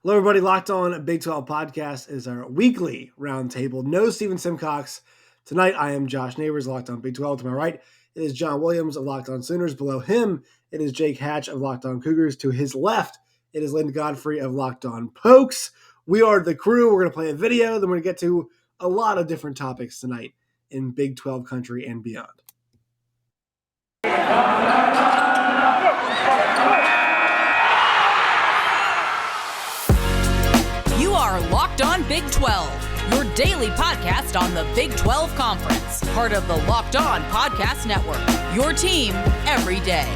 Hello, everybody. Locked On Big 12 podcast is our weekly roundtable. No Steven Simcox. Tonight, I am Josh Neighbors, Locked On Big 12. To my right, it is John Williams of Locked On Sooners. Below him, it is Jake Hatch of Locked On Cougars. To his left, it is Lynn Godfrey of Locked On Pokes. We are the crew. We're going to play a video. Then we're going to get to a lot of different topics tonight in Big 12 country and beyond. Locked On Big 12, your daily podcast on the Big 12 Conference, part of the Locked On Podcast Network, your team every day.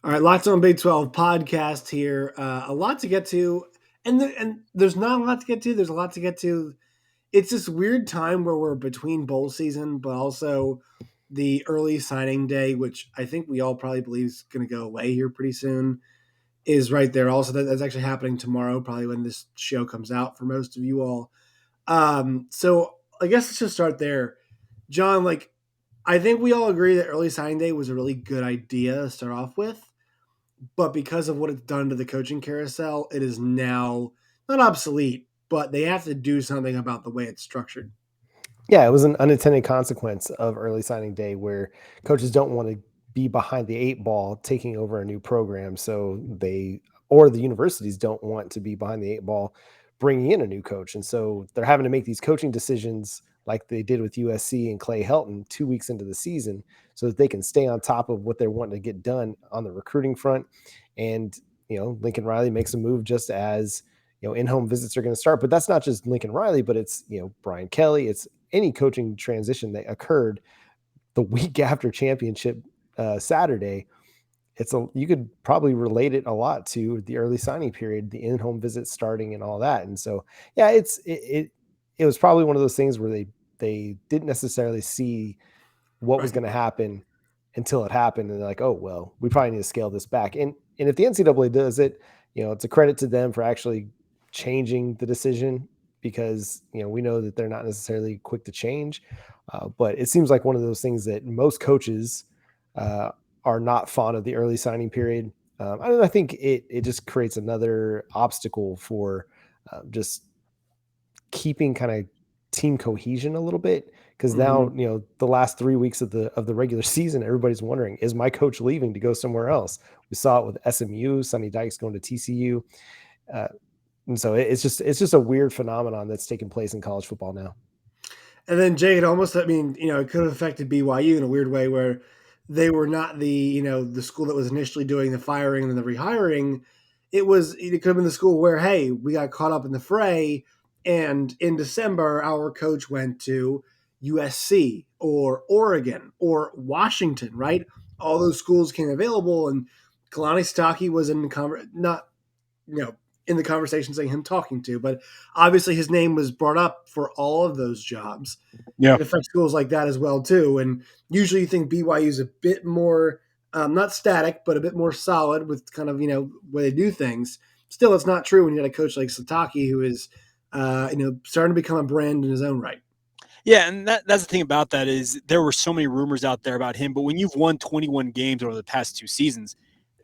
All right, Locked On Big 12 podcast here. A lot to get to, and there's not a lot to get to. There's a lot to get to. It's this weird time where we're between bowl season, but also the early signing day, which I think we all probably believe is going to go away here pretty soon, is right there. Also, that's actually happening tomorrow, probably when this show comes out for most of you all. So I guess let's just start there. John, I think we all agree that early signing day was a really good idea to start off with, but because of what it's done to the coaching carousel, it is now not obsolete, but they have to do something about the way it's structured. Yeah, it was an unintended consequence of early signing day where coaches don't want to be behind the eight ball taking over a new program. So the universities don't want to be behind the eight ball bringing in a new coach. And so they're having to make these coaching decisions like they did with USC and Clay Helton 2 weeks into the season so that they can stay on top of what they're wanting to get done on the recruiting front. And, Lincoln Riley makes a move just as, in-home visits are going to start, but that's not just Lincoln Riley, but it's, Brian Kelly. It's any coaching transition that occurred the week after championship Saturday. You could probably relate it a lot to the early signing period, the in-home visits starting and all that. And so, yeah, it was probably one of those things where they didn't necessarily see what was going to happen until it happened. And they're like, oh, well, we probably need to scale this back. And if the NCAA does it, it's a credit to them for actually changing the decision because, we know that they're not necessarily quick to change. But it seems like one of those things that most coaches are not fond of the early signing period. I think it just creates another obstacle for just keeping kind of team cohesion a little bit. Because now, the last 3 weeks of the regular season, everybody's wondering, is my coach leaving to go somewhere else? We saw it with SMU, Sonny Dykes going to TCU. And so it's just a weird phenomenon that's taking place in college football now. And then Jay, it could have affected BYU in a weird way where they were not the school that was initially doing the firing and then the rehiring. It could have been the school where, hey, we got caught up in the fray. And in December, our coach went to USC or Oregon or Washington, right? All those schools came available, and Kalani Sitake was in the conversation saying him talking to, but obviously his name was brought up for all of those jobs. Yeah. It affects schools like that as well too. And usually you think BYU is a bit more, not static, but a bit more solid with kind of, where they do things. Still, it's not true when you had a coach like Sitake who is, starting to become a brand in his own right. Yeah, and that's the thing about that is there were so many rumors out there about him, but when you've won 21 games over the past 2 seasons,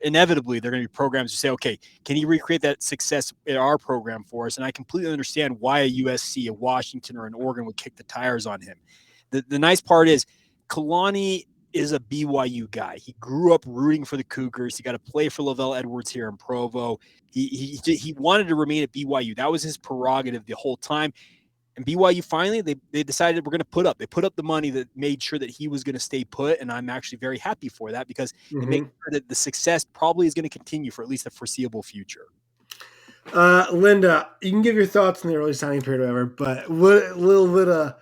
inevitably they're going to be programs to say, okay, can he recreate that success in our program for us? And I completely understand why a USC, a Washington, or an Oregon would kick the tires on him. The nice part is Kalani is a BYU guy. He grew up rooting for the Cougars. He got to play for Lavelle Edwards here in Provo. He wanted to remain at BYU. That was his prerogative the whole time. And BYU finally, they decided we're going to put up. They put up the money that made sure that he was going to stay put, and I'm actually very happy for that because it makes sure that the success probably is going to continue for at least the foreseeable future. Linda, you can give your thoughts on the early signing period or whatever, but a little bit of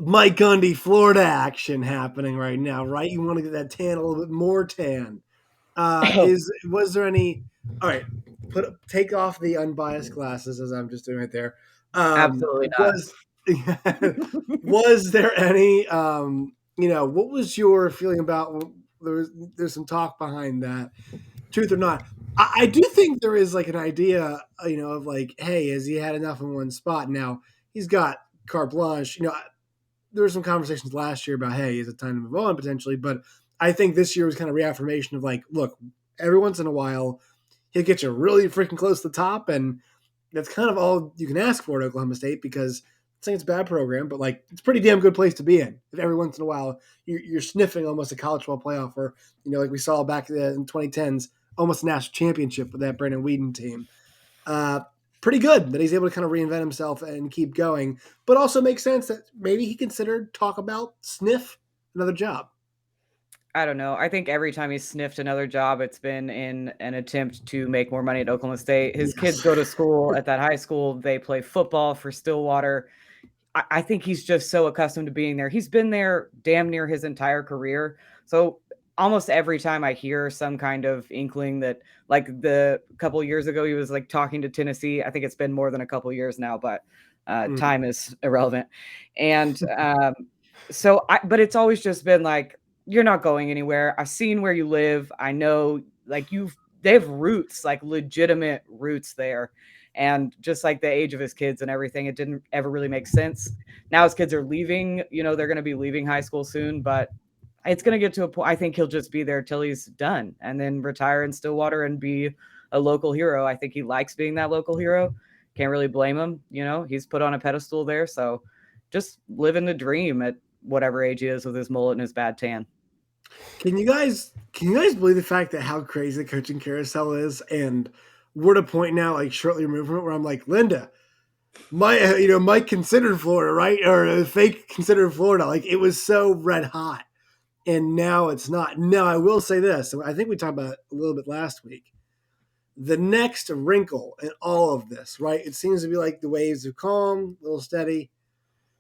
Mike Gundy Florida action happening right now, right? You want to get that tan a little bit more tan. Was there any? All right, take off the unbiased glasses as I'm just doing right there. Absolutely not. Was there any? What was your feeling about? There's some talk behind that. Truth or not, I do think there is an idea, of hey, has he had enough in one spot? Now he's got carte blanche. There were some conversations last year about, hey, is it time to move on potentially? But I think this year was kind of reaffirmation of look, every once in a while he'll get you really freaking close to the top, and that's kind of all you can ask for at Oklahoma State because I'm saying it's a bad program, but like it's a pretty damn good place to be in. If every once in a while you're sniffing almost a college football playoff, or like we saw back in 2010s, almost a national championship with that Brandon Whedon team. Uh, Pretty good that he's able to kind of reinvent himself and keep going, but also makes sense that maybe he considered talk about sniff another job. I don't know. I think every time he's sniffed another job, it's been in an attempt to make more money at Oklahoma State. His kids go to school at that high school. They play football for Stillwater. I think he's just so accustomed to being there. He's been there damn near his entire career. So almost every time I hear some kind of inkling that, like the couple years ago, he was like talking to Tennessee. I think it's been more than a couple years now, but time is irrelevant. And but it's always just been like, you're not going anywhere. I've seen where you live. I know, like they have roots, like legitimate roots there. And just like the age of his kids and everything, it didn't ever really make sense. Now his kids are leaving, they're going to be leaving high school soon, but it's going to get to a point. I think he'll just be there till he's done and then retire in Stillwater and be a local hero. I think he likes being that local hero. Can't really blame him. He's put on a pedestal there. So just living the dream at whatever age he is with his mullet and his bad tan. Can you guys believe the fact that how crazy the coaching carousel is? And we're at a point now, like shortly removed from it, where I'm like, Linda, Mike considered Florida, right? Or fake considered Florida. Like it was so red hot. And now it's not. Now I will say this. I think we talked about it a little bit last week. The next wrinkle in all of this, right? It seems to be like the waves are calm, a little steady.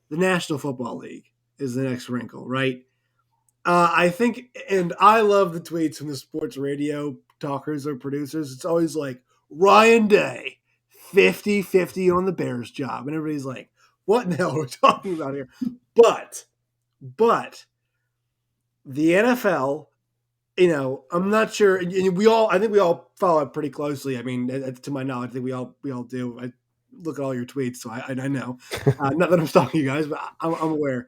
The National Football League is the next wrinkle, right? I think, and I love the tweets from the sports radio talkers or producers. It's always like, Ryan Day, 50-50 on the Bears job. And everybody's like, what in the hell are we talking about here? But the NFL, I'm not sure. And I think we all follow it pretty closely. I mean, to my knowledge, I think we all do. I look at all your tweets, so I know. Not that I'm stalking you guys, but I'm aware.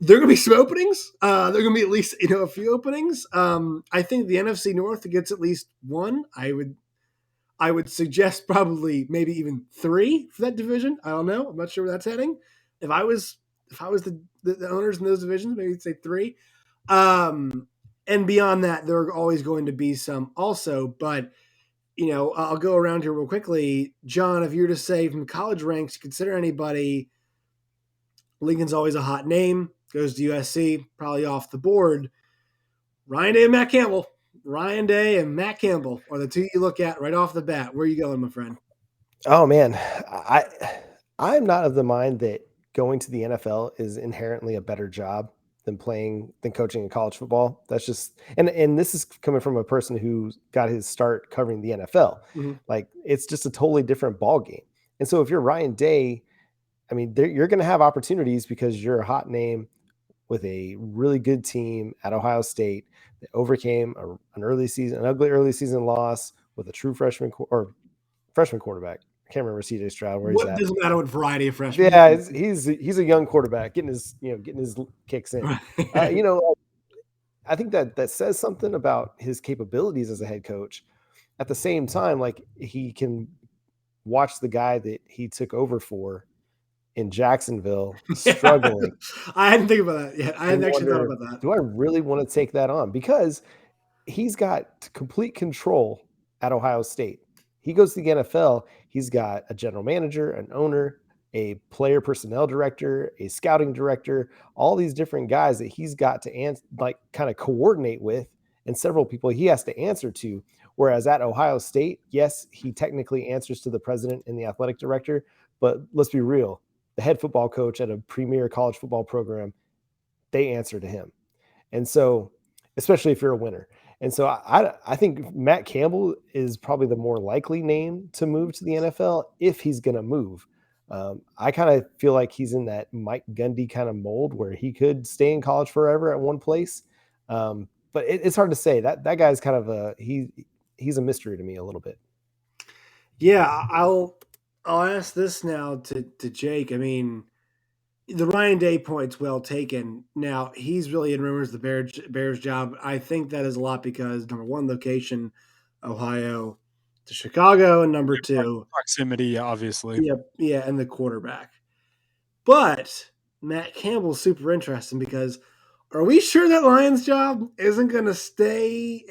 There are going to be some openings. There are going to be at least a few openings. I think the NFC North gets at least one. I would suggest probably maybe even 3 for that division. I don't know. I'm not sure where that's heading. If I was the owners in those divisions, maybe I'd say 3. And beyond that, there are always going to be some also. But I'll go around here real quickly. John, if you were to say from college ranks, consider anybody. Lincoln's always a hot name. Goes to USC, probably off the board. Ryan Day and Matt Campbell. Ryan Day and Matt Campbell are the 2 you look at right off the bat. Where are you going, my friend? Oh man, I'm not of the mind that going to the NFL is inherently a better job than coaching in college football. That's just, and this is coming from a person who got his start covering the NFL. Mm-hmm. Like it's just a totally different ball game. And so if you're Ryan Day, I mean, you're going to have opportunities because you're a hot name with a really good team at Ohio State that overcame an ugly early season loss with a true freshman quarterback. I can't remember CJ Stroud where he's at. It doesn't matter what variety of freshmen. Yeah, he's a young quarterback getting his kicks in. I think that says something about his capabilities as a head coach. At the same time, like he can watch the guy that he took over for in Jacksonville struggling. I hadn't think about that yet. I hadn't actually thought about that. Do I really want to take that on? Because he's got complete control at Ohio State. He goes to the NFL. He's got a general manager, an owner, a player personnel director, a scouting director, all these different guys that he's got to kind of coordinate with, and several people he has to answer to. Whereas at Ohio State, yes, he technically answers to the president and the athletic director, but let's be real. The head football coach at a premier college football program, they answer to him. And so, especially if you're a winner. And so I think Matt Campbell is probably the more likely name to move to the NFL if he's going to move. I kind of feel like he's in that Mike Gundy kind of mold where he could stay in college forever at one place. But it's hard to say. That guy's kind of he's a mystery to me a little bit. Yeah, I'll ask this now to Jake. I mean, the Ryan Day point's well taken. Now, he's really in rumors the Bears job. I think that is a lot because, number one, location, Ohio. to Chicago, and number 2, Proximity, obviously. yeah, and the quarterback. But Matt Campbell's super interesting because are we sure that Lions job isn't going to stay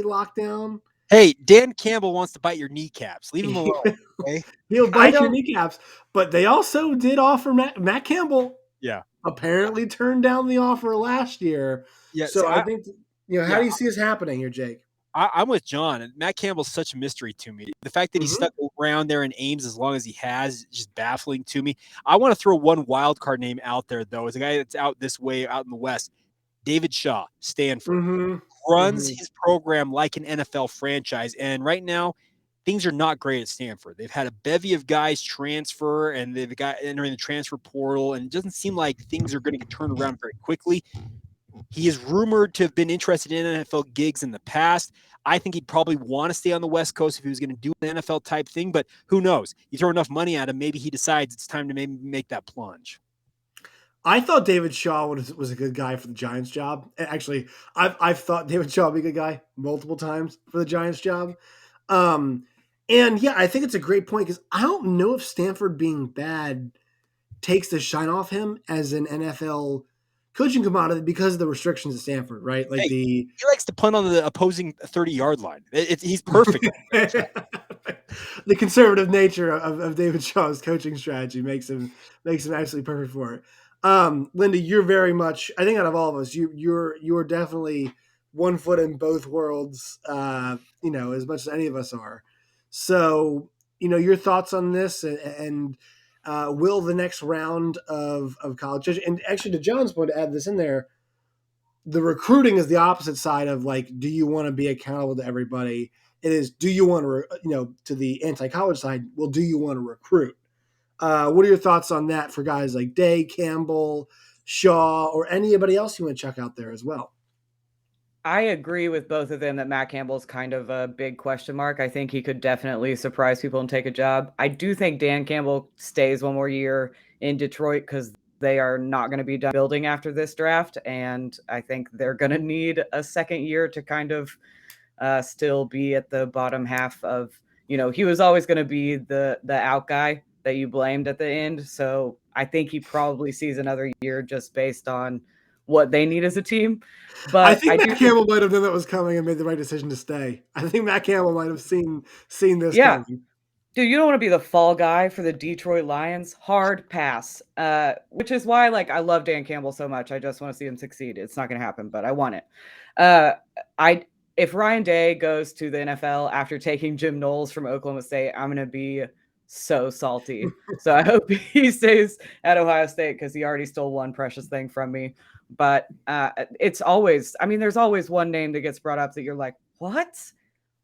locked down? Hey, Dan Campbell wants to bite your kneecaps. Leave him alone. Okay? He'll I bite your don't. kneecaps, but they also did offer Matt Campbell. Yeah. Apparently turned down the offer last year. Yeah. So See, I think how yeah, do you see this happening here, Jake? I'm with John. Matt Campbell's such a mystery to me. The fact that he Mhm. stuck around there in Ames as long as he has is just baffling to me. I want to throw one wild card name out there, though, as a guy that's out this way, out in the West. David Shaw, Stanford, Mhm. runs Mhm. his program like an NFL franchise. And right now, things are not great at Stanford. They've had a bevy of guys transfer, and they've got entering the transfer portal, and it doesn't seem like things are going to get turned around very quickly. He is rumored to have been interested in NFL gigs in the past. I think he'd probably want to stay on the West Coast if he was going to do an NFL type thing, but who knows? You throw enough money at him, maybe he decides it's time to maybe make that plunge. I thought David Shaw was a good guy for the Giants job. Actually, I've thought David Shaw would be a good guy multiple times for the Giants job. Um, and yeah, I think it's a great point because I don't know if Stanford being bad takes the shine off him as an NFL coaching commodity because of the restrictions at Stanford, right? Like Hey, the he likes to punt on the opposing 30-yard line. He's perfect. the conservative nature of David Shaw's coaching strategy makes him absolutely perfect for it. Linda, you're very much, I think, out of all of us, you're definitely one foot in both worlds. As much as any of us are. So, your thoughts on this, and will the next round of college, and actually to John's point, to add this in there, the recruiting is the opposite side of like, do you want to be accountable to everybody? It is, do you want to, to the anti-college side, well, do you want to recruit? What are your thoughts on that for guys like Day, Campbell, Shaw, or anybody else you want to check out there as well? I agree with both of them that Matt Campbell's kind of a big question mark. I think he could definitely surprise people and take a job. I do think Dan Campbell stays one more year in Detroit because they are not going to be done building after this draft. And I think they're going to need a second year to kind of still be at the bottom half of, he was always going to be the out guy that you blamed at the end. So I think he probably sees another year just based on what they need as a team. I But I think do Matt think, Campbell might have known that was coming and made the right decision to stay. I think Matt Campbell might have seen this yeah, coming. dude, you don't want to be the fall guy for the Detroit Lions. Hard pass. Which is why, like, I love Dan Campbell so much. I just want to see him succeed. It's not going to happen, but I want it. Uh, I If Ryan Day goes to the NFL after taking Jim Knowles from Oklahoma State, I'm going to be so salty. So I hope he stays at Ohio State because he already stole one precious thing from me. But it's always, I mean, there's always one name that gets brought up that you're like, what?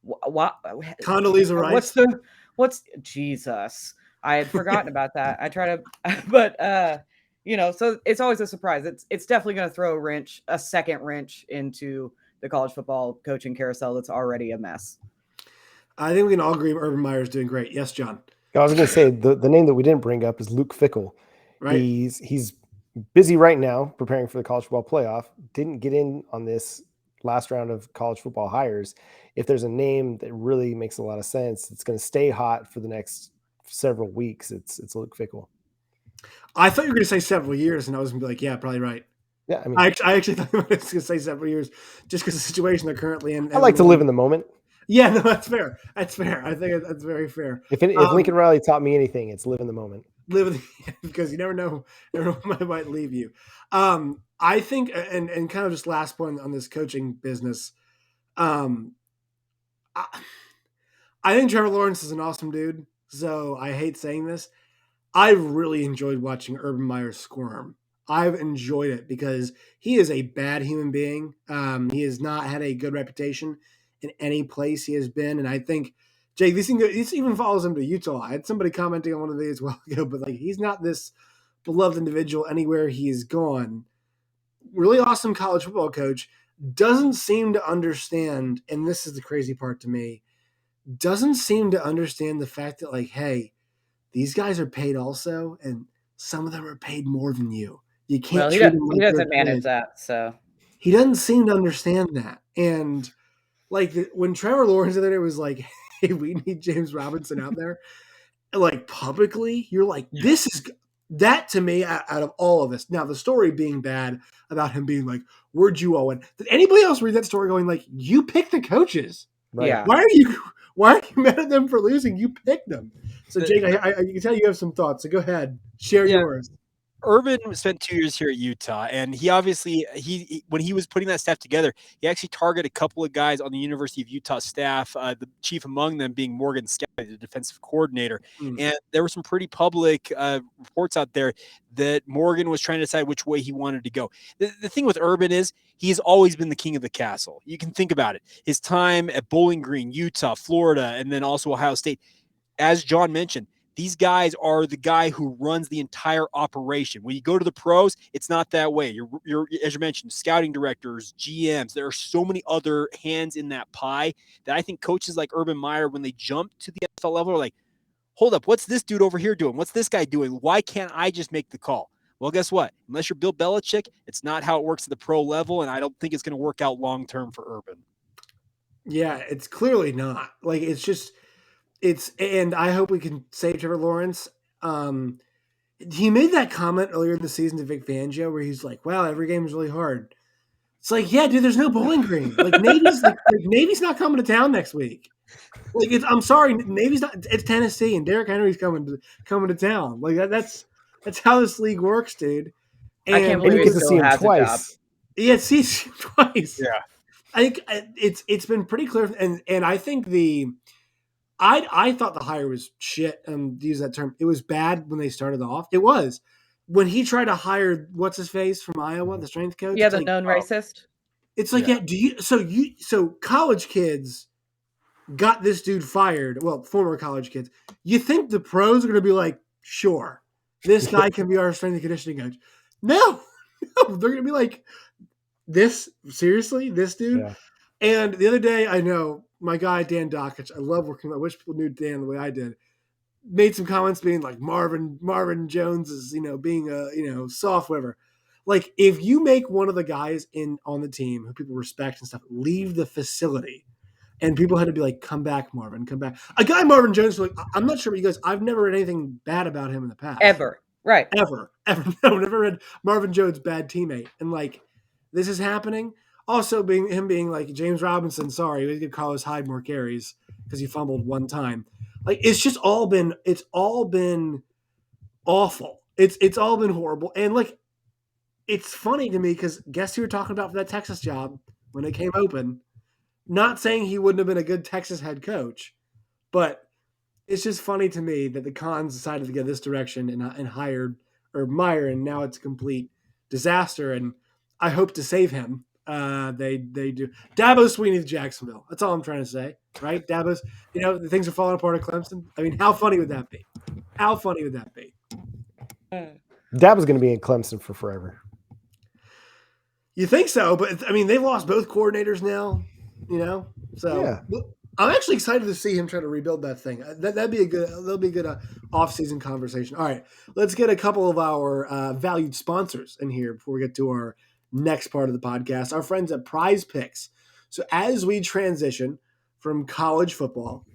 What? Condoleezza What's Rice. what's Jesus? I had forgotten about that. I try to, but so it's always a surprise. It's definitely going to throw a second wrench into the college football coaching carousel that's already a mess. I think we can all agree Urban Meyer's doing great. Yes, John. I was going to say the name that we didn't bring up is Luke Fickell. Right. He's busy right now preparing for the college football playoff. Didn't get in on this last round of college football hires. If there's a name that really makes a lot of sense, it's going to stay hot for the next several weeks. It's Luke Fickell. I thought you were going to say several years, and I was going to be like, yeah, probably right. Yeah, I mean, I actually thought you were going to say several years just because of the situation they're currently in. I like to live in the moment. Yeah, no, that's fair. That's fair. I think that's very fair. If Lincoln Riley taught me anything, it's live in the moment. Because you never know what might leave you. I think, and kind of just last point on this coaching business. I think Trevor Lawrence is an awesome dude. So I hate saying this. I've really enjoyed watching Urban Meyer squirm. I've enjoyed it because he is a bad human being. He has not had a good reputation in any place he has been. And I think, Jake, this even follows him to Utah. I had somebody commenting on one of these a while ago, but like he's not this beloved individual anywhere he's gone. Really awesome college football coach. Doesn't seem to understand, and this is the crazy part to me, doesn't seem to understand the fact that, like, hey, these guys are paid also, and some of them are paid more than you. You can't treat them like he doesn't they're manage kids. that. So He doesn't seem to understand that. And like when Trevor Lawrence the other day was like, hey, we need James Robinson out there, like publicly, you're like, this is that to me out of all of this. Now, the story being bad about him being like, where'd you owe it? Did anybody else read that story going like, you picked the coaches? Right. Yeah. Why are you mad at them for losing? You picked them. So, Jake, I can tell you have some thoughts. So go ahead, share yours. Urban spent 2 years here at Utah, and he obviously when he was putting that staff together, he actually targeted a couple of guys on the University of Utah staff. The chief among them being Morgan Scalley, the defensive coordinator. And there were some pretty public reports out there that Morgan was trying to decide which way he wanted to go. The thing with Urban is he's always been the king of the castle. You can think about it. His time at Bowling Green, Utah, Florida, and then also Ohio State. As John mentioned, these guys are the guy who runs the entire operation. When you go to the pros, it's not that way. You're as you mentioned, scouting directors, GMs. There are so many other hands in that pie that I think coaches like Urban Meyer, when they jump to the NFL level, are like, hold up, what's this dude over here doing? What's this guy doing? Why can't I just make the call? Well, guess what? Unless you're Bill Belichick, it's not how it works at the pro level, and I don't think it's going to work out long-term for Urban. Yeah, it's clearly not. Like, it's just – and I hope we can save Trevor Lawrence. He made that comment earlier in the season to Vic Fangio where he's like, wow, every game is really hard. It's like, yeah, dude, there's no Bowling Green. Like Navy's not coming to town next week. Like, I'm sorry, Navy's not. It's Tennessee, and Derrick Henry's coming to town. Like that's how this league works, dude. And I can't believe you he get to still see him has a job. twice. Yeah, see twice. Yeah, I think it's been pretty clear, and I think I thought the hire was shit. To use that term, it was bad when they started off. It was when he tried to hire what's his face from Iowa, the strength coach. Yeah, the known racist. It's like, so college kids got this dude fired. Well, former college kids. You think the pros are going to be like, sure, this guy can be our strength and conditioning coach? No, they're going to be like, this seriously, this dude. Yeah. And the other day, I know my guy Dan Dockich. I love working. I wish people knew Dan the way I did. Made some comments being like Marvin Jones is being a soft, whatever. Like, if you make one of the guys on the team who people respect and stuff leave the facility, and people had to be like, come back, Marvin, come back. A guy Marvin Jones, like, I'm not sure what you guys. I've never read anything bad about him in the past. Ever. Right. Ever. No, never read Marvin Jones' bad teammate. And like, this is happening. Also, being like, James Robinson, sorry, we could Carlos Hyde more carries because he fumbled one time. Like, it's all been awful. It's all been horrible. And like, it's funny to me because guess who you're talking about for that Texas job when it came open? Not saying he wouldn't have been a good Texas head coach, but it's just funny to me that the Cons decided to go this direction and hired Meyer, and now it's a complete disaster. And I hope to save him. They do. Dabo Sweeney to Jacksonville. That's all I'm trying to say, right? Dabo's, the things are falling apart at Clemson. I mean, how funny would that be? How funny would that be? Dabo's going to be in Clemson for forever. You think so, but I mean, they've lost both coordinators now. So yeah. I'm actually excited to see him try to rebuild that thing. That'll be a good off-season conversation. All right, let's get a couple of our valued sponsors in here before we get to our next part of the podcast. Our friends at Prize Picks. So as we transition from college football,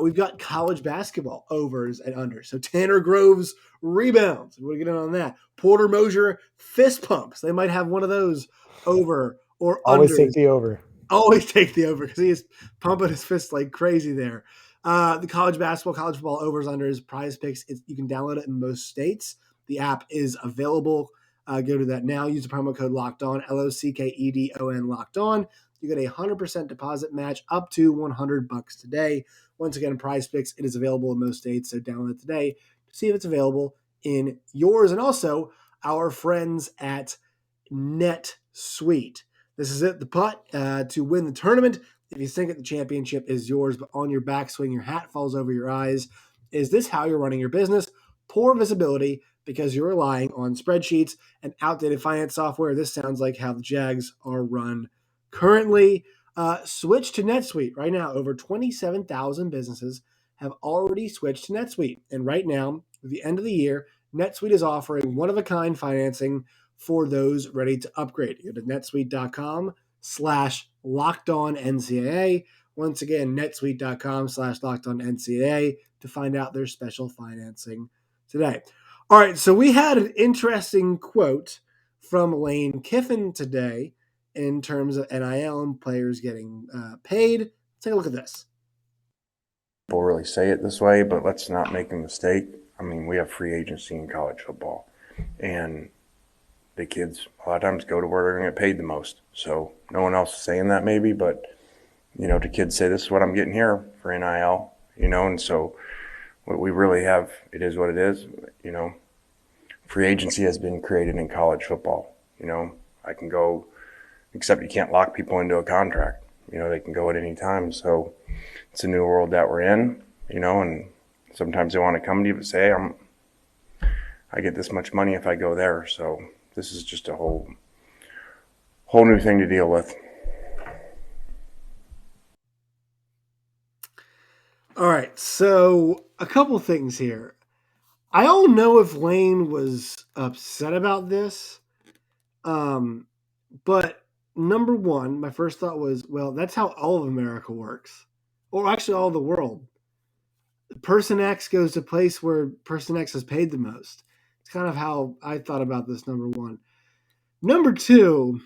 we've got college basketball overs and unders. So Tanner Groves rebounds. We'll get in on that. Porter Mosier fist pumps. They might have one of those over or always unders. Take the over. Always take the over because he is pumping his fist like crazy there. The college basketball, college football overs, unders, Prize Picks. You can download it in most states. The app is available. Go to that now. Use the promo code Locked On, LOCKEDON, Locked On. You get a 100% deposit match up to $100 today. Once again, Prize Picks. It is available in most states, so download it today to see if it's available in yours. And also our friends at NetSuite. This is it, the putt to win the tournament. If you think that the championship is yours, but on your backswing, your hat falls over your eyes. Is this how you're running your business? Poor visibility because you're relying on spreadsheets and outdated finance software. This sounds like how the Jags are run currently. Switch to NetSuite right now. Over 27,000 businesses have already switched to NetSuite. And right now, at the end of the year, NetSuite is offering one-of-a-kind financing for those ready to upgrade. Go to netsuite.com/LockedOnNCAA Once again, netsuite.com/lockedonNCAA to find out their special financing today. All right, so we had an interesting quote from Lane Kiffin today in terms of NIL and players getting paid. Let's take a look at this. People really say it this way, but let's not make a mistake. I mean, we have free agency in college football, and the kids a lot of times go to where they're going to get paid the most. So no one else is saying that maybe, but, the kids say, this is what I'm getting here for NIL, and so what we really have, it is what it is. Free agency has been created in college football. I can go, except you can't lock people into a contract. They can go at any time. So it's a new world that we're in, and sometimes they want to come to you and say, hey, I get this much money if I go there. So this is just a whole new thing to deal with. All right, so a couple things here. I don't know if Lane was upset about this, but number one, my first thought was, well, that's how all of America works, or actually all of the world. Person X goes to a place where person X has paid the most. It's kind of how I thought about this, number one. Number two,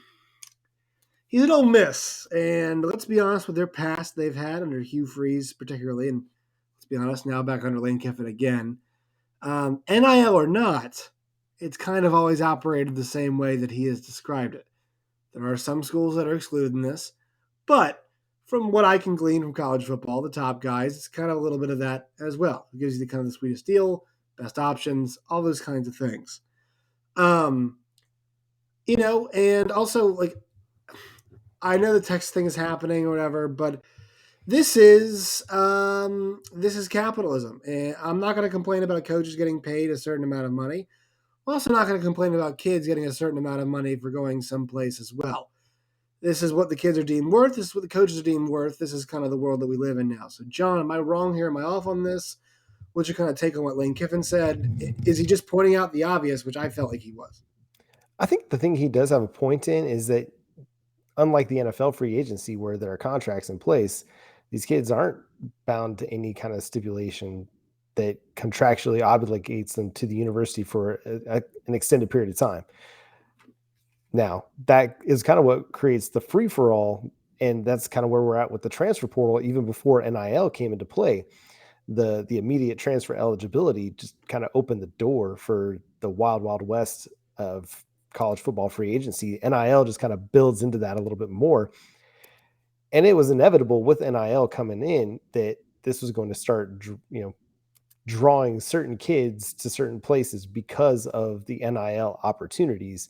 he's an Ole Miss, and let's be honest with their past they've had under Hugh Freeze particularly, and let's be honest, now back under Lane Kiffin again. NIL or not, it's kind of always operated the same way that he has described it. There are some schools that are excluded in this, but from what I can glean from college football, the top guys, it's kind of a little bit of that as well. It gives you the kind of the sweetest deal, best options, all those kinds of things. And also, like, I know the Texas thing is happening or whatever, but this is capitalism. And I'm not going to complain about coaches getting paid a certain amount of money. I'm also not going to complain about kids getting a certain amount of money for going someplace as well. This is what the kids are deemed worth. This is what the coaches are deemed worth. This is kind of the world that we live in now. So, John, am I wrong here? Am I off on this? What's your kind of take on what Lane Kiffin said? Is he just pointing out the obvious, which I felt like he was? I think the thing he does have a point in is that unlike the NFL free agency where there are contracts in place, these kids aren't bound to any kind of stipulation that contractually obligates them to the university for an extended period of time. Now, that is kind of what creates the free-for-all, and that's kind of where we're at with the transfer portal. Even before NIL came into play, the immediate transfer eligibility just kind of opened the door for the wild, wild west of college football free agency. NIL just kind of builds into that a little bit more. And it was inevitable with NIL coming in that this was going to start, drawing certain kids to certain places because of the NIL opportunities.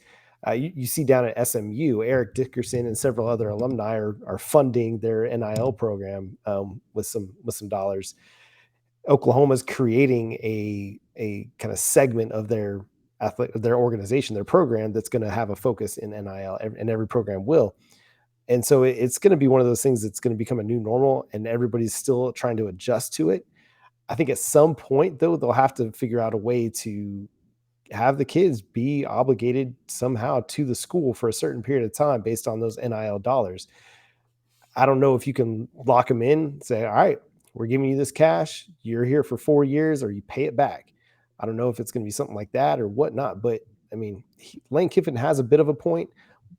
You see down at SMU, Eric Dickerson and several other alumni are funding their NIL program with some dollars. Oklahoma's creating a kind of segment of their organization, their program that's going to have a focus in NIL, and every program will. And so it's going to be one of those things that's going to become a new normal, and everybody's still trying to adjust to it. I think at some point, though, they'll have to figure out a way to have the kids be obligated somehow to the school for a certain period of time based on those NIL dollars. I don't know if you can lock them in, say, all right, we're giving you this cash, you're here for 4 years, or you pay it back. I don't know if it's going to be something like that or whatnot, but I mean, Lane Kiffin has a bit of a point,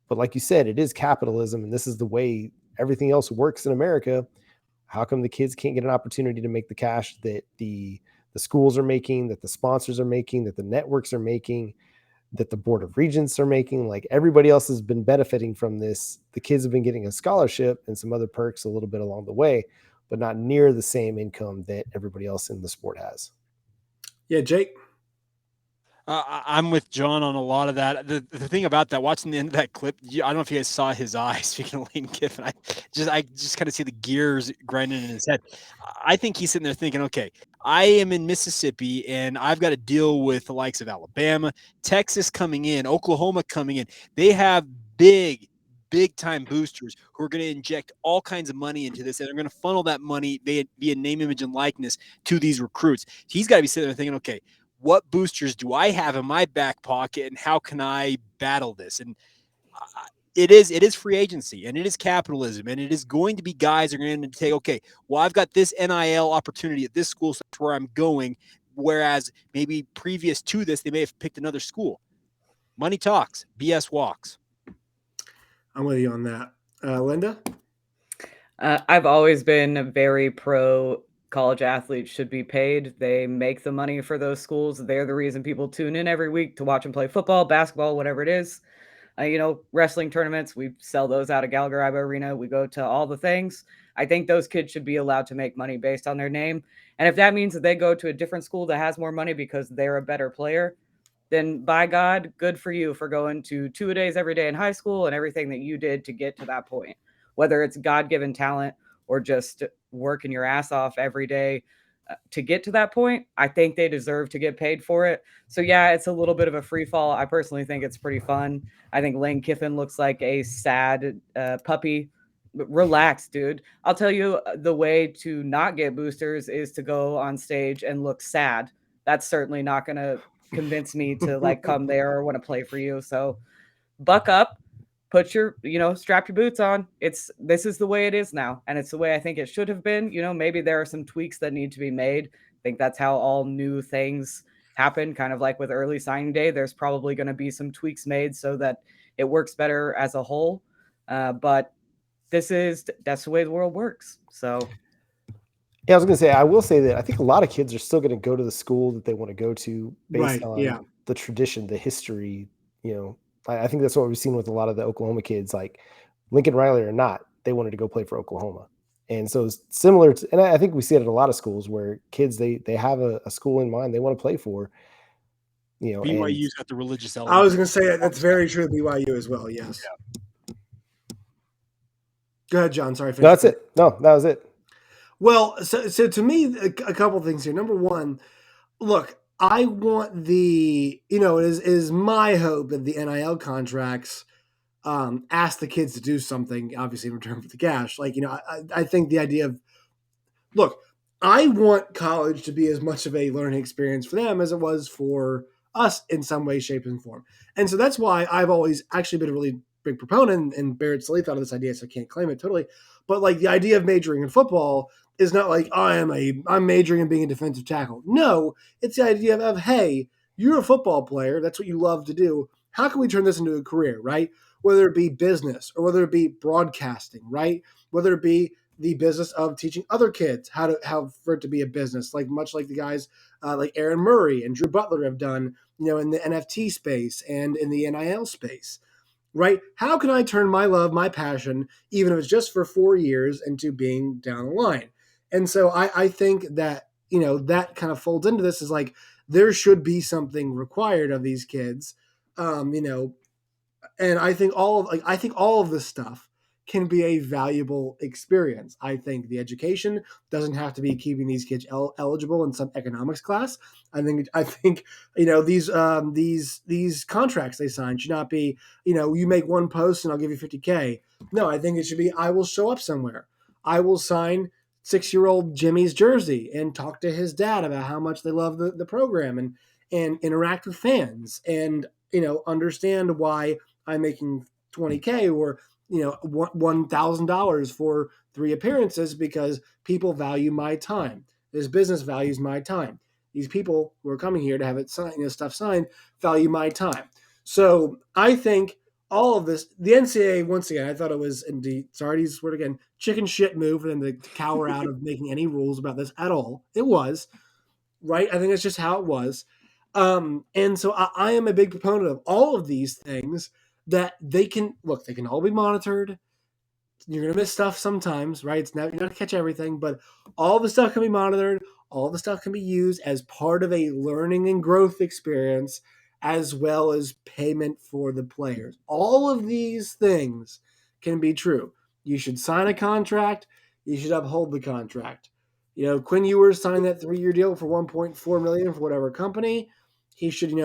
but like you said, it is capitalism, and this is the way everything else works in America. How come the kids can't get an opportunity to make the cash that the schools are making, that the sponsors are making, that the networks are making, that the Board of Regents are making? Like, everybody else has been benefiting from this. The kids have been getting a scholarship and some other perks a little bit along the way, but not near the same income that everybody else in the sport has. Yeah, Jake? I'm with John on a lot of that. The thing about that, watching the end of that clip, I don't know if you guys saw his eyes. Speaking of Lane Kiffin, I just kind of see the gears grinding in his head. I think he's sitting there thinking, okay, I am in Mississippi and I've got to deal with the likes of Alabama, Texas coming in, Oklahoma coming in. They have big time boosters who are going to inject all kinds of money into this, and they're going to funnel that money via name, image, and likeness to these recruits. He's got to be sitting there thinking, okay, what boosters do I have in my back pocket, and how can I battle this? And it is free agency, and it is capitalism, and it is going to be guys are going to take, okay, well, I've got this NIL opportunity at this school, so that's where I'm going. Whereas maybe previous to this, they may have picked another school. Money talks, BS walks. I'm with you on that. Linda? I've always been very pro college athletes should be paid. They make the money for those schools. They're the reason people tune in every week to watch them play football, basketball, whatever it is. Wrestling tournaments, we sell those out of Gallagher Iba Arena. We go to all the things. I think those kids should be allowed to make money based on their name. And if that means that they go to a different school that has more money because they're a better player, then by God, good for you for going to 2-a-days every day in high school and everything that you did to get to that point. Whether it's God-given talent or just working your ass off every day to get to that point, I think they deserve to get paid for it. So yeah, it's a little bit of a free fall. I personally think it's pretty fun. I think Lane Kiffin looks like a sad puppy. Relax, dude. I'll tell you, the way to not get boosters is to go on stage and look sad. That's certainly not going to convince me to like come there or want to play for you. So buck up, put your, strap your boots on. This is the way it is now. And it's the way I think it should have been. Maybe there are some tweaks that need to be made. I think that's how all new things happen, kind of like with early signing day. There's probably going to be some tweaks made so that it works better as a whole. But that's the way the world works. So Yeah, I was going to say, I will say that I think a lot of kids are still going to go to the school that they want to go to based on the tradition, the history. I think that's what we've seen with a lot of the Oklahoma kids, like Lincoln Riley or not, they wanted to go play for Oklahoma. And so it's similar to, and I think we see it at a lot of schools where kids, they have a school in mind they want to play for. BYU's got the religious element. I was going to say that's very true. BYU as well. Yes. Yeah. Go ahead, John. Sorry. No, that's it. No, that was it. Well, so to me, a couple of things here. Number one, look, I want it is my hope that the NIL contracts ask the kids to do something, obviously in return for the cash. I think the idea of, look, I want college to be as much of a learning experience for them as it was for us in some way, shape, and form. And so that's why I've always actually been a really big proponent, and Barrett Slade thought of this idea, so I can't claim it totally. But like the idea of majoring in football is not like I'm majoring in being a defensive tackle. No, it's the idea of hey, you're a football player. That's what you love to do. How can we turn this into a career, right? Whether it be business or whether it be broadcasting, right? Whether it be the business of teaching other kids how for it to be a business, much like the guys like Aaron Murray and Drew Butler have done, in the NFT space and in the NIL space. Right? How can I turn my love, my passion, even if it's just for 4 years, into being down the line? And so I think that, that kind of folds into this is like, there should be something required of these kids, and I think all of this stuff can be a valuable experience. I think the education doesn't have to be keeping these kids eligible in some economics class. I think these contracts they sign should not be, you make one post and I'll give you $50K. No, I think it should be, I will show up somewhere. I will sign 6-year-old Jimmy's jersey and talk to his dad about how much they love the program and interact with fans and, understand why I'm making $20K or, $1,000 for 3 appearances because people value my time. This business values my time. These people who are coming here to have it signed, stuff signed, value my time. So I think all of this, the NCAA, once again, I thought it was indeed, sorry to use this word again, chicken shit move for them to cower out of making any rules about this at all. It was, right? I think that's just how it was. And so I am a big proponent of all of these things that they can all be monitored. You're going to miss stuff sometimes, right? You're not going to catch everything, but all the stuff can be monitored. All the stuff can be used as part of a learning and growth experience, as well as payment for the players. All of these things can be true. You should sign a contract. You should uphold the contract. Quinn Ewers signed that 3-year deal for $1.4 million for whatever company. He should,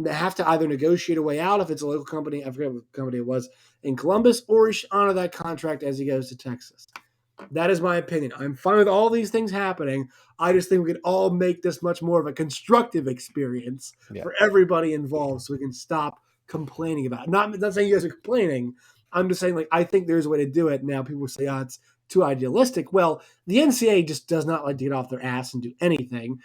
have to either negotiate a way out if it's a local company. I forget what company it was in Columbus, or he should honor that contract as he goes to Texas. That is my opinion. I'm fine with all these things happening. I just think we could all make this much more of a constructive experience for everybody involved so we can stop complaining about it. Not saying you guys are complaining. I'm just saying, like, I think there's a way to do it. Now people say, oh, it's too idealistic. Well, the NCAA just does not like to get off their ass and do anything.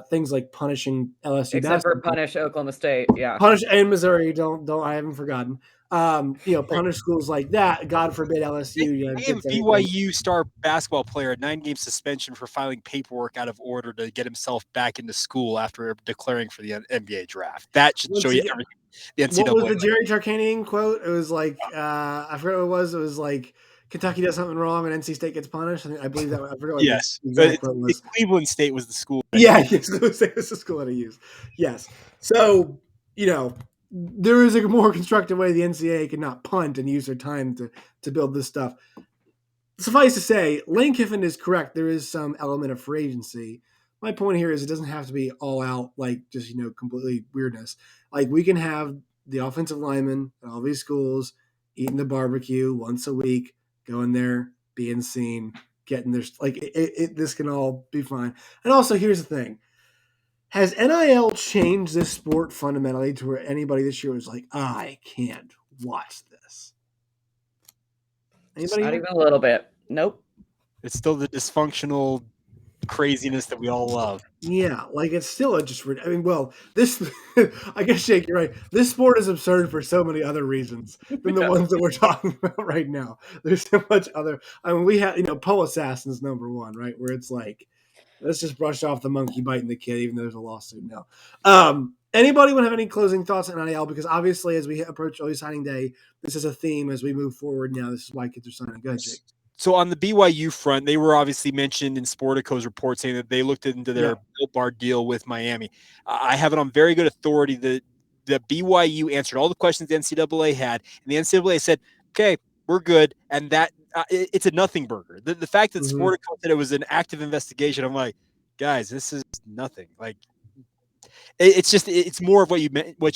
Things like punishing LSU Except for basketball. punish Oklahoma State. Yeah. Punish and Missouri. Don't I haven't forgotten. Punish schools like that. God forbid LSU I am gets anything. BYU star basketball player a 9-game suspension for filing paperwork out of order to get himself back into school after declaring for the NBA draft. That should show you everything. The NCAA. What was the Jerry Tarkanian quote? It was like I forget what it was. It was like Kentucky does something wrong and NC State gets punished. I believe that. I forget what yes, the exact quote was. Cleveland State was the school. Yeah, yes, Cleveland State was the school that I used. Yes. So there is a more constructive way the NCAA cannot punt and use their time to build this stuff. Suffice to say, Lane Kiffin is correct. There is some element of free agency. My point here is it doesn't have to be all out, like just, completely weirdness. Like we can have the offensive linemen at all these schools eating the barbecue once a week, going there, being seen, getting their, like this can all be fine. And also here's the thing. Has NIL changed this sport fundamentally to where anybody this year was like, I can't watch this? Anybody? Not even a little bit. Nope. It's still the dysfunctional craziness that we all love. Yeah, like it's still this. I guess Jake, you're right. This sport is absurd for so many other reasons than the ones that we're talking about right now. There's so much other. We had Poe Assassin's number one, right? Where it's like, let's just brush off the monkey biting the kid, even though there's a lawsuit now. Anybody want to have any closing thoughts on NIL? Because obviously, as we approach early signing day, this is a theme as we move forward. Now, this is why kids are signing. Go ahead, Jake. So on the BYU front, they were obviously mentioned in Sportico's report saying that they looked into their Built Bar deal with Miami. I have it on very good authority that BYU answered all the questions the NCAA had, and the NCAA said, "Okay, we're good," and that it's a nothing burger. The fact that Sportico said it was an active investigation, I'm like, guys, this is nothing. Like, it's more of what you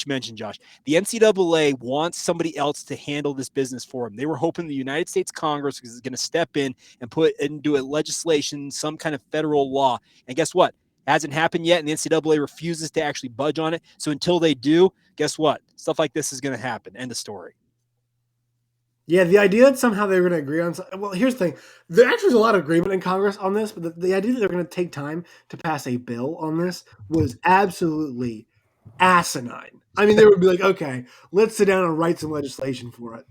mentioned, Josh. The NCAA wants somebody else to handle this business for them. They were hoping the United States Congress is going to step in and put into a legislation, some kind of federal law. And guess what? It hasn't happened yet, and the NCAA refuses to actually budge on it. So until they do, guess what? Stuff like this is going to happen. End of story. Yeah, the idea that somehow they were going to agree on – well, here's the thing. There actually was a lot of agreement in Congress on this, but the idea that they're going to take time to pass a bill on this was absolutely asinine. I mean, they would be like, okay, let's sit down and write some legislation for it.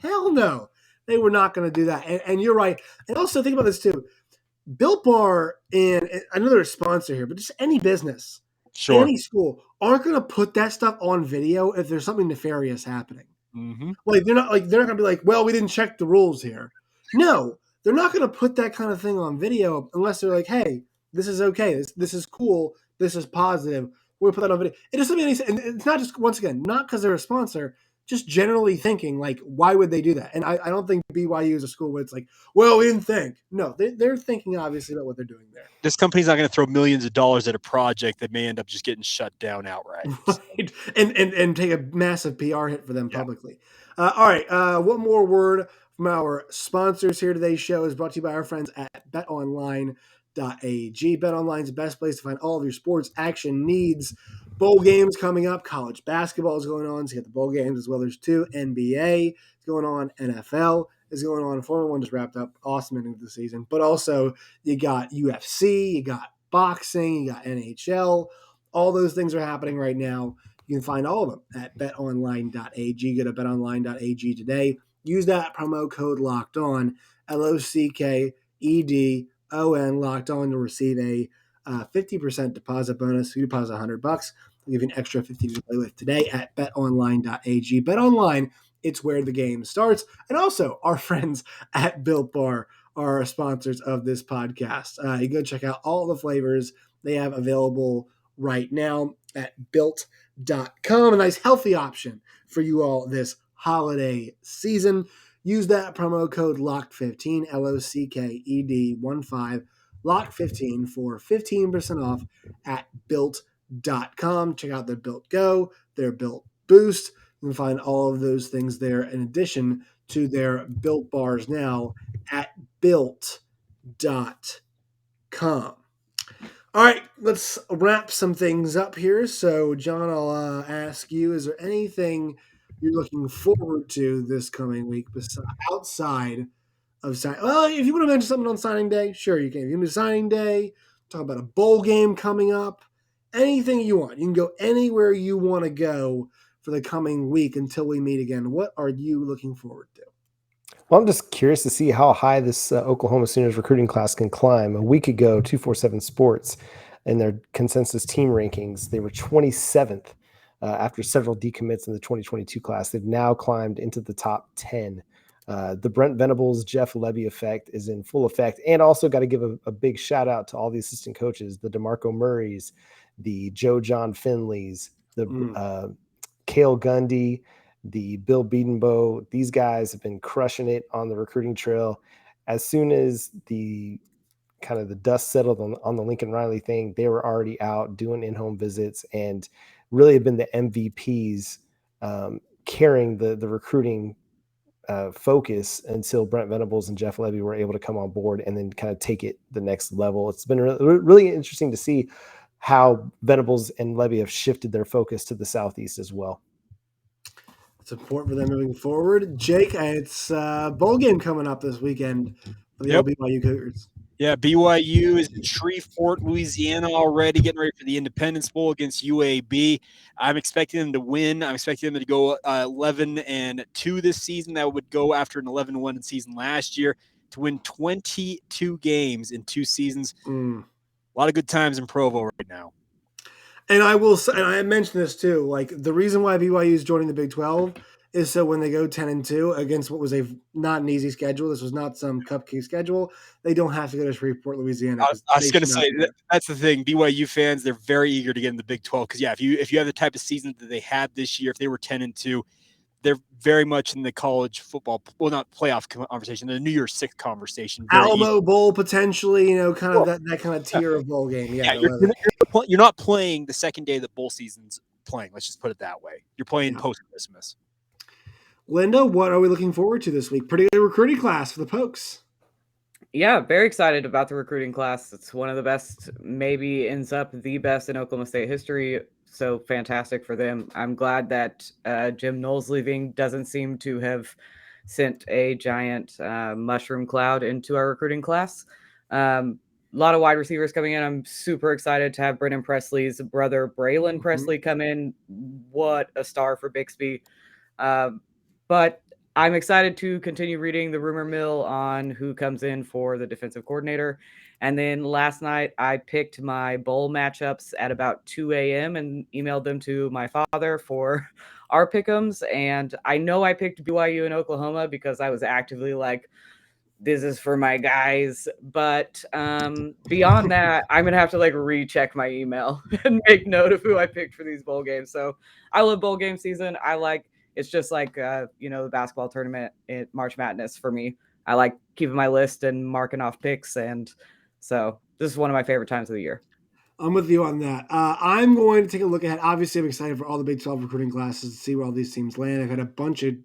Hell no. They were not going to do that. And you're right. And also think about this too. Built Bar and I know they're a sponsor here, but just any business, any school aren't going to put that stuff on video if there's something nefarious happening. Mm-hmm. Like they're not going to be like, well, we didn't check the rules here. No, they're not going to put that kind of thing on video unless they're like, hey, this is okay. This is cool. This is positive. We'll put that on video. It doesn't make any sense. And it's not just, once again, not because they're a sponsor, just generally thinking like, why would they do that? And I don't think BYU is a school where it's like, well, we didn't think. No, they're thinking obviously about what they're doing there. This company's not going to throw millions of dollars at a project that may end up just getting shut down outright. Right. And take a massive PR hit for them publicly. All right. One more word from our sponsors here. Today's show is brought to you by our friends at betonline.ag. BetOnline is the best place to find all of your sports action needs. Bowl games coming up. College basketball is going on. So you got the bowl games as well. There's two. NBA is going on. NFL is going on. Formula One just wrapped up. Awesome ending to the season. But also you got UFC, you got boxing, you got NHL. All those things are happening right now. You can find all of them at betonline.ag. Go to betonline.ag today. Use that promo code LOCKEDON, LOCKEDON, locked on to receive a 50% deposit bonus. If you deposit $100, we'll give you an extra $50 to play with today at betonline.ag. BetOnline, it's where the game starts. And also, our friends at Built Bar are sponsors of this podcast. You go check out all the flavors they have available right now at built.com. A nice healthy option for you all this holiday season. Use that promo code LOCKED15, LOCKED15, LOCKED15 for 15% off at built.com. Check out their Built Go, their Built Boost. You can find all of those things there in addition to their Built Bars now at built.com. All right, let's wrap some things up here. So, John, I'll ask you, is there anything you're looking forward to this coming week outside of signing? Well, if you want to mention something on signing day, sure you can. If you want to do signing day, talk about a bowl game coming up, anything you want. You can go anywhere you want to go for the coming week until we meet again. What are you looking forward to? Well, I'm just curious to see how high this Oklahoma Sooners recruiting class can climb. A week ago, 247 Sports, in their consensus team rankings, they were 27th after several decommits in the 2022 class. They've now climbed into the top 10. The Brent Venables, Jeff Lebby effect is in full effect. And also got to give a big shout out to all the assistant coaches, the DeMarco Murrays, the Joe John Finleys, the Cale Gundy, the Bill Bedenbow. These guys have been crushing it on the recruiting trail. As soon as the kind of the dust settled on the Lincoln Riley thing, they were already out doing in-home visits and really have been the MVPs carrying the recruiting focus until Brent Venables and Jeff Lebby were able to come on board and then kind of take it the next level. It's been really interesting to see how Venables and Lebby have shifted their focus to the Southeast as well. It's important for them moving forward. Jake, it's a bowl game coming up this weekend for the old BYU Cougars. Yeah, BYU is in Shreveport, Louisiana already, getting ready for the Independence Bowl against UAB. I'm expecting them to win. I'm expecting them to go 11-2 this season. That would go after an 11-1 season last year, to win 22 games in 2 seasons. A lot of good times in Provo right now. And I will say, and I mentioned this too, like the reason why BYU is joining the Big 12 is so when they go 10-2 against what was not an easy schedule, this was not some cupcake schedule, they don't have to go to Shreveport, Louisiana. I was going to say, that's the thing. BYU fans, they're very eager to get in the Big 12 because, yeah, if you have the type of season that they had this year, if they were 10-2, they're very much in the college football, well, not playoff conversation, the New Year's Six conversation. Alamo Bowl potentially, kind of that kind of tier of bowl game. Yeah, you're not playing the second day that bowl season's playing. Let's just put it that way. You're playing post-Christmas. Linda, what are we looking forward to this week? Pretty good recruiting class for the Pokes. Yeah, very excited about the recruiting class. It's one of the best, maybe ends up the best in Oklahoma State history. So fantastic for them. I'm glad that Jim Knowles leaving doesn't seem to have sent a giant mushroom cloud into our recruiting class. A lot of wide receivers coming in. I'm super excited to have Brennan Presley's brother, Braylon Presley, come in. What a star for Bixby. But I'm excited to continue reading the rumor mill on who comes in for the defensive coordinator. And then last night, I picked my bowl matchups at about 2 a.m. and emailed them to my father for our pick'ems. And I know I picked BYU in Oklahoma because I was actively like, this is for my guys. But beyond that, I'm going to have to recheck my email and make note of who I picked for these bowl games. So I love bowl game season. It's just like, the basketball tournament in March Madness for me. I like keeping my list and marking off picks. And so this is one of my favorite times of the year. I'm with you on that. I'm going to take a look ahead. Obviously, I'm excited for all the Big 12 recruiting classes to see where all these teams land. I've had a bunch of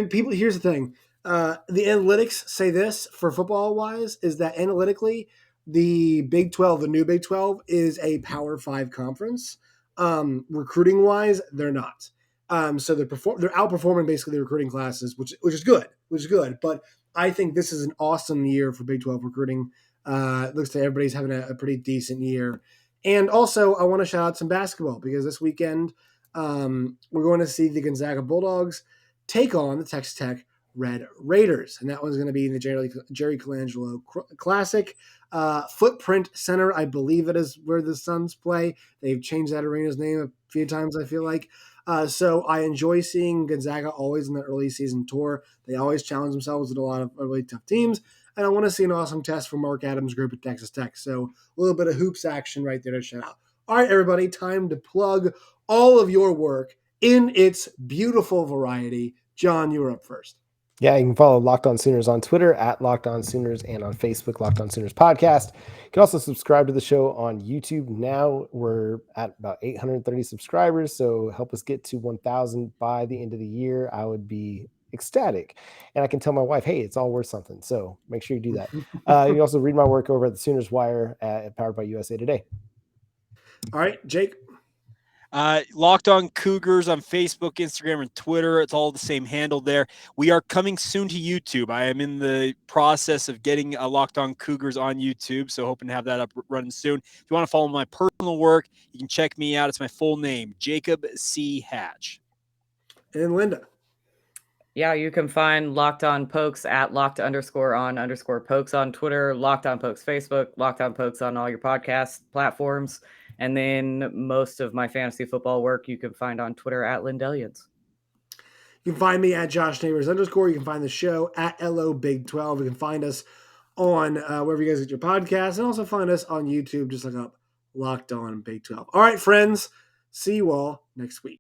people. Here's the thing. The analytics say this for football wise is that analytically, the Big 12, the new Big 12, is a Power 5 conference. Recruiting wise, they're not. So they're outperforming basically the recruiting classes, which is good. But I think this is an awesome year for Big 12 recruiting. It looks like everybody's having a pretty decent year. And also, I want to shout out some basketball because this weekend we're going to see the Gonzaga Bulldogs take on the Texas Tech Red Raiders. And that one's going to be in the Jerry Colangelo Classic. Footprint Center, I believe it is where the Suns play. They've changed that arena's name a few times, I feel like. So I enjoy seeing Gonzaga always in the early season tour. They always challenge themselves with a lot of really tough teams. And I want to see an awesome test from Mark Adams' group at Texas Tech. So a little bit of hoops action right there to shout out. All right, everybody, time to plug all of your work in its beautiful variety. John, you're up first. Yeah, you can follow Locked On Sooners on Twitter at Locked On Sooners and on Facebook, Locked On Sooners Podcast. You can also subscribe to the show on YouTube. Now we're at about 830 subscribers, so help us get to 1,000 by the end of the year. I would be ecstatic. And I can tell my wife, hey, it's all worth something. So make sure you do that. You can also read my work over at the Sooners Wire powered by USA Today. All right, Jake. Locked On Cougars on Facebook, Instagram, and Twitter. It's all the same handle there. We are coming soon to YouTube. I am in the process of getting Locked On Cougars on YouTube, so hoping to have that up running soon. If you want to follow my personal work, you can check me out. It's my full name, Jacob C. Hatch. And Linda. Yeah, you can find Locked On Pokes at locked_on_pokes on Twitter, Locked On Pokes Facebook, Locked On Pokes on all your podcast platforms. And then most of my fantasy football work you can find on Twitter at Lindellians. You can find me at @JoshNeighbors_. You can find the show at LO Big 12. You can find us on wherever you guys get your podcasts, and also find us on YouTube. Just look up Locked On Big 12. All right, friends. See you all next week.